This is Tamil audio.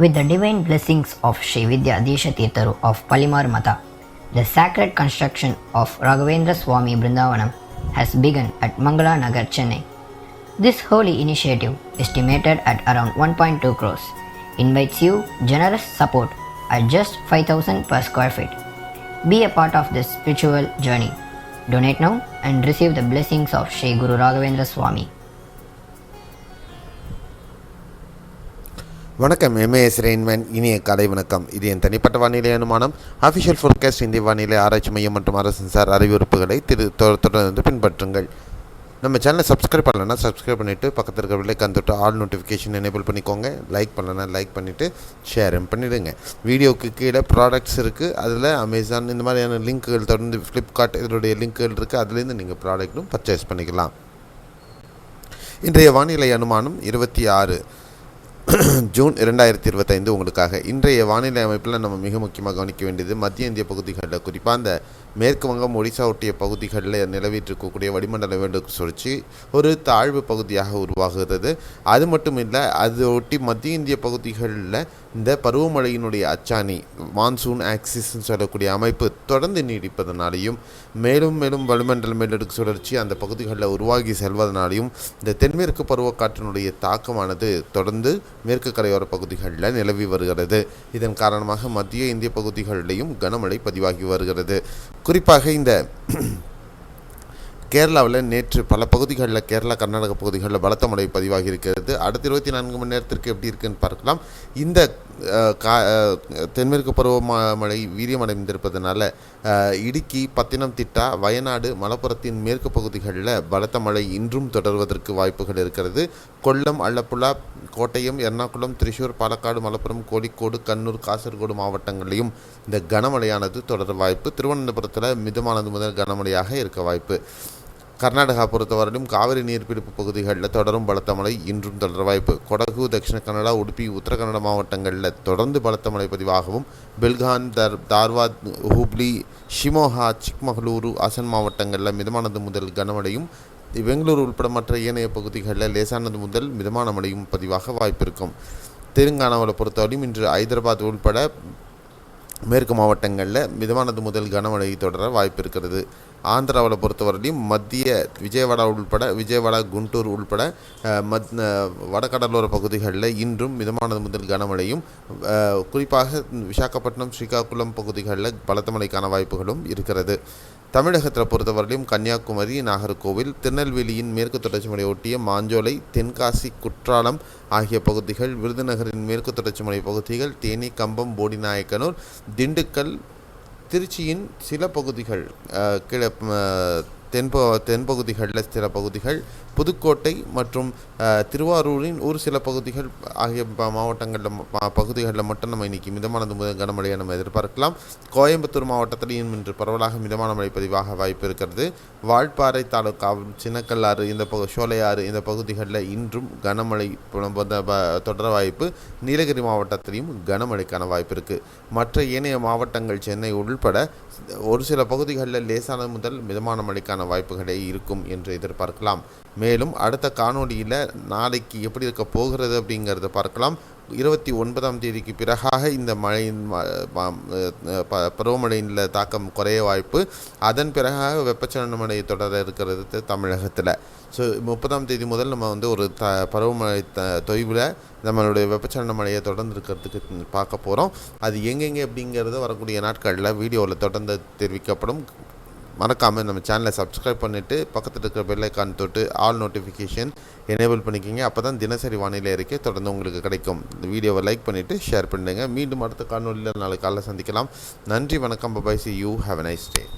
With the divine blessings of Sri Vidya Desha Tirtharu of Palimar Mata, the sacred construction of Raghavendra Swami Brindavanam has begun at Mangala Nagar, Chennai. This holy initiative, estimated at around 1.2 crores, invites you generous support at just 5,000 per square feet. Be a part of this spiritual journey. Donate now and receive the blessings of Sri Guru Raghavendra Swami. வணக்கம். எம்ஏஎஸ் ரெயின்மேன் இனிய காலை வணக்கம். இது என் தனிப்பட்ட வானிலை அனுமானம். அஃபிஷியல் ஃபோர்காஸ்ட் இந்திய வானிலை ஆராய்ச்சி மையம் மற்றும் அரசின் சார் அறிவிப்புகளை தொடர்ந்து பின்பற்றுங்கள். நம்ம சேனலை சப்ஸ்கிரைப் பண்ணலன்னா சப்ஸ்கிரைப் பண்ணிவிட்டு பக்கத்தில் இருக்கிற விலைக்கு தொட்டு ஆல் நோட்டிஃபிகேஷன் எனேபிள் பண்ணிக்கோங்க. லைக் பண்ணலன்னா லைக் பண்ணிவிட்டு ஷேரும் பண்ணிவிடுங்க. வீடியோவுக்கு கீழே ப்ராடக்ட்ஸ் இருக்குது, அதில் அமேசான் இந்த மாதிரியான லிங்க்குகள் தொடர்ந்து ஃப்ளிப்கார்ட் இதனுடைய லிங்க்குகள் இருக்குது, அதுலேருந்து நீங்கள் ப்ராடக்ட்டும் பர்ச்சேஸ் பண்ணிக்கலாம். இன்றைய வானிலை அனுமானம் 26 ஜூன் 2025 உங்களுக்காக. இன்றைய வானிலை அமைப்பில் நம்ம மிக முக்கியமாக கவனிக்க வேண்டியது மத்திய இந்திய பகுதிகளில், குறிப்பாக அந்த மேற்கு வங்கம் ஒடிசா ஒட்டிய பகுதிகளில் நிலவிட்டிருக்கக்கூடிய வளிமண்டல மேலடுக்கு சுழற்சி ஒரு தாழ்வு பகுதியாக உருவாகிறது. அது மட்டும் இல்லை, அது ஒட்டி மத்திய இந்திய பகுதிகளில் இந்த பருவமழையினுடைய அச்சாணி மான்சூன் ஆக்சிஸ்ன்னு சொல்லக்கூடிய அமைப்பு தொடர்ந்து நீடிப்பதனாலையும் மேலும் வளிமண்டல மேலடுக்கு சுழற்சி அந்த பகுதிகளில் உருவாகி செல்வதனாலையும் இந்த தென்மேற்கு பருவக்காற்றினுடைய தாக்கமானது தொடர்ந்து மேற்கு கரையோர பகுதிகளில் நிலவி வருகிறது. இதன் காரணமாக மத்திய இந்திய பகுதிகளிலையும் கனமழை பதிவாகி வருகிறது. குறிப்பாக இந்த கேரளாவில் நேற்று பல பகுதிகளில் கேரளா கர்நாடக பகுதிகளில் பலத்த மழை பதிவாகி இருக்கிறது. அடுத்த 24 மணி நேரத்திற்கு எப்படி இருக்குன்னு பார்க்கலாம். இந்த தென்மேற்கு பருவமழை வீரியமடைந்திருப்பதனால இடுக்கி, பத்தினம்திட்டா, வயநாடு, மலப்புரத்தின் மேற்கு பகுதிகளில் பலத்த மழை இன்றும் தொடர்வதற்கு வாய்ப்புகள் இருக்கிறது. கொல்லம், ஆலப்புழா, கோட்டயம், எர்ணாகுளம், திரிசூர், பாலக்காடு, மலப்புரம், கோழிக்கோடு, கண்ணூர், காசர்கோடு மாவட்டங்களிலும் இந்த கனமழையானது தொடர வாய்ப்பு. திருவனந்தபுரத்தில் மிதமானது முதல் கனமழையாக இருக்க வாய்ப்பு. கர்நாடகா பொறுத்தவரையிலும் காவிரி நீர்பிடிப்பு பகுதிகளில் தொடரும் பலத்த மழை இன்றும் தொடர வாய்ப்பு. கொடகு, தட்சிண கன்னடா, உடுப்பி, உத்தரகன்னட மாவட்டங்களில் தொடர்ந்து பலத்த மழை பதிவாகவும், பெல்கான், தார்வாத், ஹூப்ளி, ஷிமோகா, சிக்மகளூரு, அசன் மாவட்டங்களில் மிதமானது முதல் கனமழையும், பெங்களூரு உட்பட மற்ற ஏனைய பகுதிகளில் லேசானது முதல் மிதமான மழையும் பதிவாக வாய்ப்பு இருக்கும். தெலுங்கானாவில் பொறுத்தவரையும் இன்று ஹைதராபாத் உட்பட மேற்கு மாவட்டங்களில் மிதமானது முதல் கனமழை தொடர வாய்ப்பு இருக்கிறது. ஆந்திராவில் பொறுத்தவரையிலும் மத்திய விஜயவாடா, குண்டூர் உள்பட வடகடலோர பகுதிகளில் இன்றும் மிதமானது முதல் கனமழையும், குறிப்பாக விசாகப்பட்டினம், ஸ்ரீகாகுளம் பகுதிகளில் பலத்த மழைக்கான வாய்ப்புகளும் இருக்கிறது. தமிழகத்தில் பொறுத்தவரையிலும் கன்னியாகுமரி, நாகர்கோவில், திருநெல்வேலியின் மேற்கு தொடர்ச்சி மலை ஒட்டிய மாஞ்சோலை, தென்காசி, குற்றாலம் ஆகிய பகுதிகள், விருதுநகரின் மேற்கு தொடர்ச்சி மலை பகுதிகள், தேனி, கம்பம், போடிநாயக்கனூர், திண்டுக்கல், திருச்சியின் சில பகுதிகள், தென்பகுதிகளில் சில பகுதிகள், புதுக்கோட்டை மற்றும் திருவாரூரின் ஒரு சில பகுதிகள் ஆகிய பகுதிகளில் மட்டும் நம்ம இன்றைக்கி மிதமானது முதல் கனமழையை நம்ம எதிர்பார்க்கலாம். கோயம்புத்தூர் மாவட்டத்திலையும் இன்று பரவலாக மிதமான மழை பதிவாக வாய்ப்பு இருக்கிறது. வால்பாறை தாலுகா, சின்னக்கல்லாறு, சோலையாறு இந்த பகுதிகளில் இன்றும் கனமழை தொடர வாய்ப்பு. நீலகிரி மாவட்டத்திலையும் கனமழைக்கான வாய்ப்பு இருக்குது. மற்ற ஏனைய மாவட்டங்கள் சென்னை உள்பட ஒரு சில பகுதிகளில் லேசான முதல் மிதமான மழைக்கான வாய்ப்புகளே இருக்கும் என்று எதிர்பார்க்கலாம். மேலும் அடுத்த காணொலியில் நாளைக்கு எப்படி இருக்க போகிறது அப்படிங்கிறத பார்க்கலாம். 29ஆம் தேதிக்கு பிறகாக இந்த மழையின் பருவமழையின் தாக்கம் குறைய வாய்ப்பு. அதன் பிறகாக வெப்பச்சலன மழை தொடர இருக்கிறது தமிழகத்தில். ஸோ 30ஆம் தேதி முதல் நம்ம ஒரு பருவமழை தொய்வில் நம்மளுடைய வெப்பச்சலன மழையை தொடர்ந்து இருக்கிறதுக்கு பார்க்க போகிறோம். அது எங்கெங்கே அப்படிங்கிறது வரக்கூடிய நாட்களில் வீடியோவில் தொடர்ந்து தெரிவிக்கப்படும். மறக்காமல் நம்ம சேனலை சப்ஸ்கிரைப் பண்ணிவிட்டு பக்கத்தில் இருக்கிற பெல் ஐக்கான் தொட்டு ஆல் நோட்டிஃபிகேஷன் எனேபிள் பண்ணிக்கிங்க. அப்போ தான் தினசரி வானிலை அறிக்கை தொடர்ந்து உங்களுக்கு கிடைக்கும். இந்த வீடியோவை லைக் பண்ணிவிட்டு ஷேர் பண்ணுங்கள். மீண்டும் அடுத்த காணொலியில் நாளைக்கு காலையில் சந்திக்கலாம். நன்றி, வணக்கம், bye bye, see you, have a nice day.